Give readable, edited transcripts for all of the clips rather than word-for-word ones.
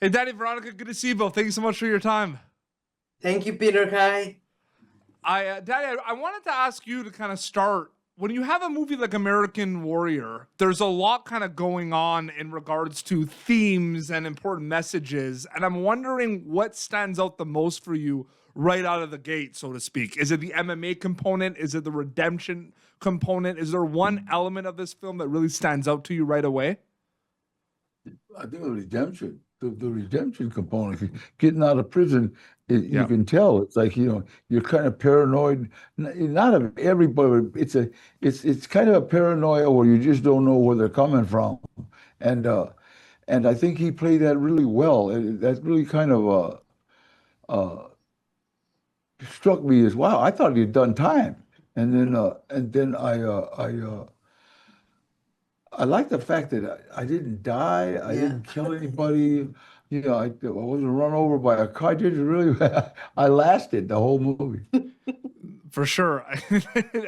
Hey, Danny, Veronica, good to see you both. Thank you so much for your time. Thank you, Peter. Hi. Danny, I wanted to ask you to kind of start. When you have a movie like American Warrior, there's a lot kind of going on in regards to themes and important messages. And I'm wondering what stands out the most for you right out of the gate, so to speak. Is it the MMA component? Is it the redemption component? Is there one element of this film that really stands out to you right away? I think the redemption component, getting out of prison, you Yeah. can tell it's like, you're kind of paranoid. Not of everybody, but it's kind of a paranoia where you just don't know where they're coming from. And I think he played that really well. That really kind of struck me as, wow, I thought he'd done time. And then I like the fact that I didn't die. I didn't kill anybody. I wasn't run over by a car. I did really. I lasted the whole movie. For sure.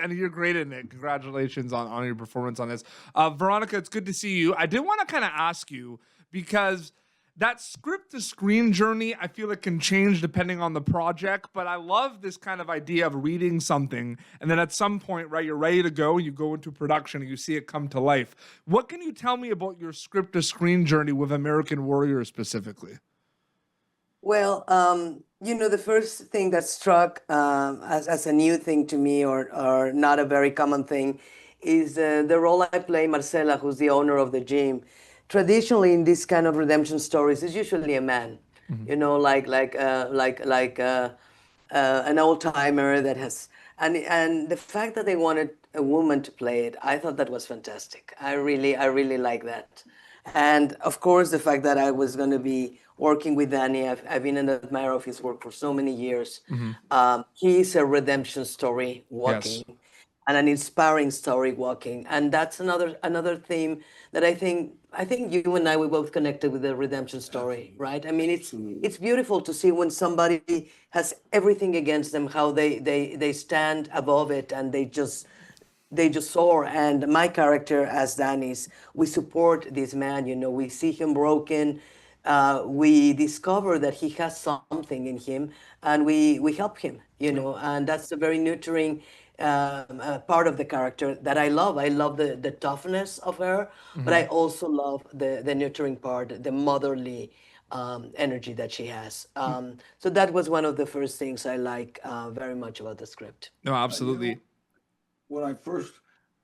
And you're great in it. Congratulations on your performance on this. Veronica, it's good to see you. I did want to kind of ask you, because that script to screen journey, I feel it can change depending on the project, but I love this kind of idea of reading something and then at some point, right, you're ready to go, you go into production and you see it come to life. What can you tell me about your script to screen journey with American Warrior specifically? Well, the first thing that struck as a new thing to me, or not a very common thing, is the role I play, Marcela, who's the owner of the gym. Traditionally, in this kind of redemption stories, it's usually a man, like an old timer that has, and the fact that they wanted a woman to play it, I thought that was fantastic. I really like that. And of course, the fact that I was going to be working with Danny, I've been an admirer of his work for so many years. He's a redemption story walking, Yes. and an inspiring story walking, and that's another theme that I think you and I, we both connected with the redemption story, right? I mean, it's beautiful to see when somebody has everything against them, how they stand above it and they just soar. And my character as Danny's, we support this man. We see him broken. We discover that he has something in him, and we help him. And that's a very nurturing part of the character that I love. I love the toughness of her, but I also love the nurturing part, the motherly energy that she has. So that was one of the first things I like very much about the script. No, absolutely. When I first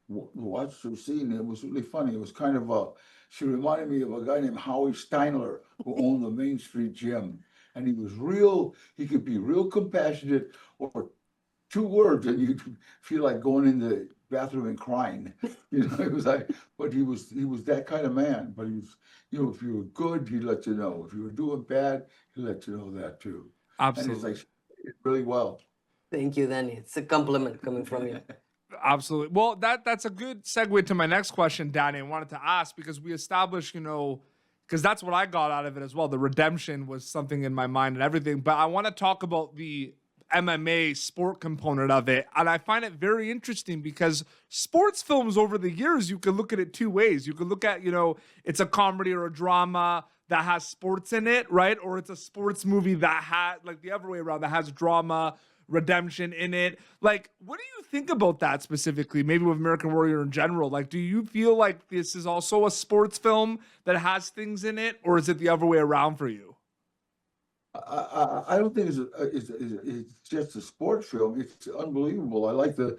watched her scene, it was really funny. It was kind of she reminded me of a guy named Howie Steinler who owned the Main Street Gym. And he could be real compassionate, or two words and you feel like going in the bathroom and crying. It was like, but he was that kind of man. But he was, if you were good, he'd let you know. If you were doing bad, he'd let you know that too. Absolutely. And it's like, really well. Thank you, Danny. It's a compliment coming from you. Absolutely. Well, that's a good segue to my next question, Danny. I wanted to ask, because we established, because that's what I got out of it as well. The redemption was something in my mind and everything. But I want to talk about the MMA sport component of it. And I find it very interesting because sports films over the years, you can look at it two ways. You can look at, it's a comedy or a drama that has sports in it, right? Or it's a sports movie that had, like the other way around, that has drama, redemption in it. Like, what do you think about that specifically? Maybe with American Warrior in general. Like, do you feel like this is also a sports film that has things in it, or is it the other way around for you? I don't think it's just a sports film. It's unbelievable. I like the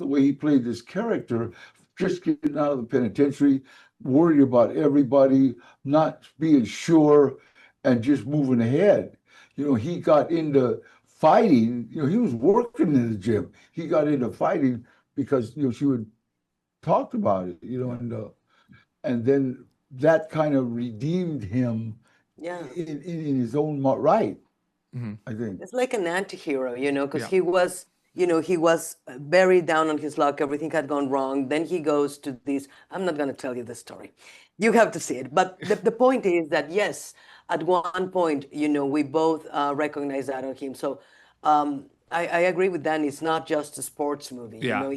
way he played this character, just getting out of the penitentiary, worried about everybody, not being sure, and just moving ahead. He got into fighting. He was working in the gym. He got into fighting because she would talk about it. And then that kind of redeemed him. Yeah. In his own right, I think. It's like an anti-hero, because he was, he was very down on his luck. Everything had gone wrong. Then he goes to this. I'm not going to tell you the story. You have to see it. But the point is that, yes, at one point, we both recognize that on him. So I agree with Dan. It's not just a sports movie. Yeah.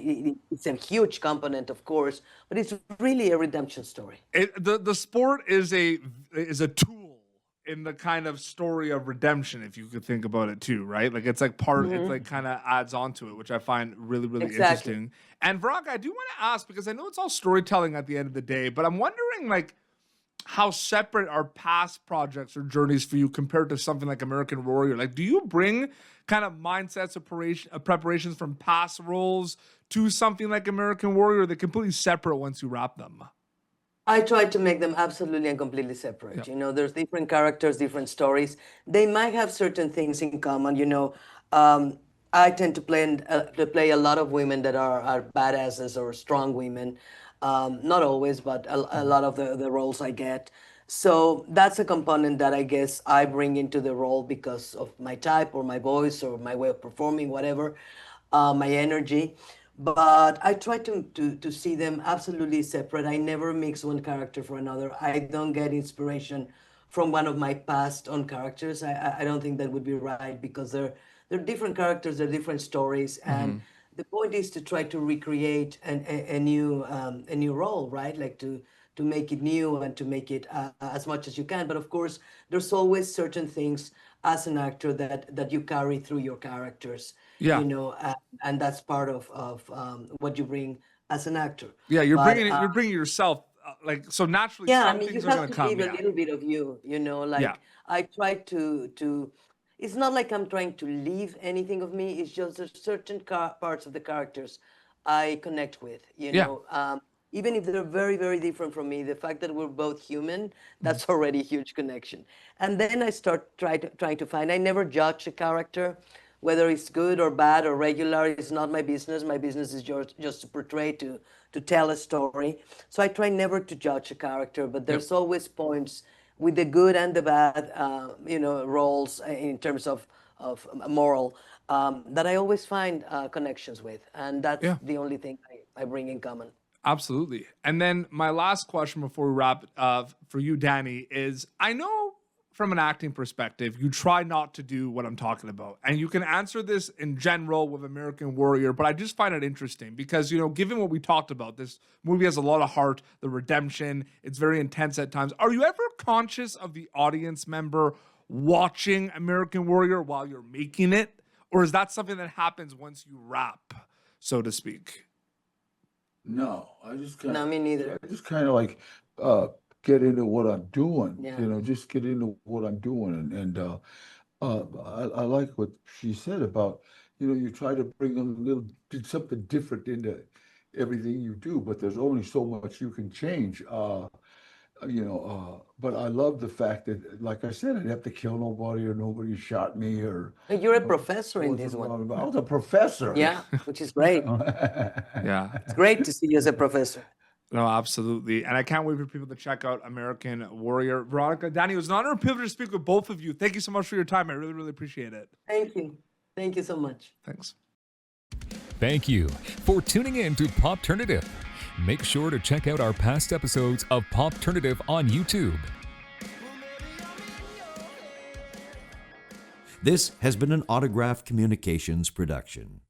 It's a huge component, of course, but it's really a redemption story. The sport is a tool in the kind of story of redemption, if you could think about it too, right? Like it's like part, it's like kind of adds on to it, which I find really, really Exactly. interesting. And Veronica, I do want to ask, because I know it's all storytelling at the end of the day, but I'm wondering like how separate are past projects or journeys for you compared to something like American Warrior? Like, do you bring kind of mindsets of preparations from past roles to something like American Warrior? Or are they completely separate once you wrap them? I try to make them absolutely and completely separate. Yep. You know, there's different characters, different stories. They might have certain things in common. You know, I tend to play a lot of women that are badasses or strong women. Not always, but a lot of the roles I get. So that's a component that I guess I bring into the role because of my type or my voice or my way of performing, whatever, my energy. But I try to see them absolutely separate. I never mix one character for another. I don't get inspiration from one of my past on characters. I don't think that would be right because they're different characters, they're different stories, and the point is to try to recreate a new role, right? Like to make it new and to make it as much as you can. But of course, there's always certain things as an actor that you carry through your characters, Yeah. you know, and that's part of what you bring as an actor. Yeah. You're But bringing it, you're bringing yourself like, so naturally yeah, I some mean, you things are have going to to come. leave a Yeah. little bit of you, you know, like Yeah. I try to, it's not like I'm trying to leave anything of me. It's just there's certain parts of the characters I connect with, you Yeah. know, even if they're very, very different from me, the fact that we're both human, that's already a huge connection. And then I start trying to find, I never judge a character, whether it's good or bad or regular, it's not my business. My business is just to portray, to tell a story. So I try never to judge a character, but there's always points with the good and the bad, you know, roles in terms of moral that I always find connections with, and that's Yeah. the only thing I bring in common. Absolutely. And then my last question before we wrap for you, Danny, is I know from an acting perspective, you try not to do what I'm talking about. And you can answer this in general with American Warrior, but I just find it interesting because, you know, given what we talked about, this movie has a lot of heart, the redemption, it's very intense at times. Are you ever conscious of the audience member watching American Warrior while you're making it? Or is that something that happens once you wrap, so to speak? No, I just kind No, of, me neither. I just kind of like get into what I'm doing, Yeah. you know, just get into what I'm doing, I like what she said about, you know, you try to bring something different into everything you do, but there's only so much you can change. But I love the fact that, like I said, I didn't have to kill nobody or nobody shot me or You're a professor in wasn't this one. wrong about. I was a professor. Yeah, which is great. Yeah. It's great to see you as a professor. No, absolutely. And I can't wait for people to check out American Warrior. Veronica, Danny, it was an honor and privilege to speak with both of you. Thank you so much for your time. I really, really appreciate it. Thank you. Thank you so much. Thanks. Thank you for tuning in to Popternative. Make sure to check out our past episodes of Popternative on YouTube. This has been an Autograph Communications production.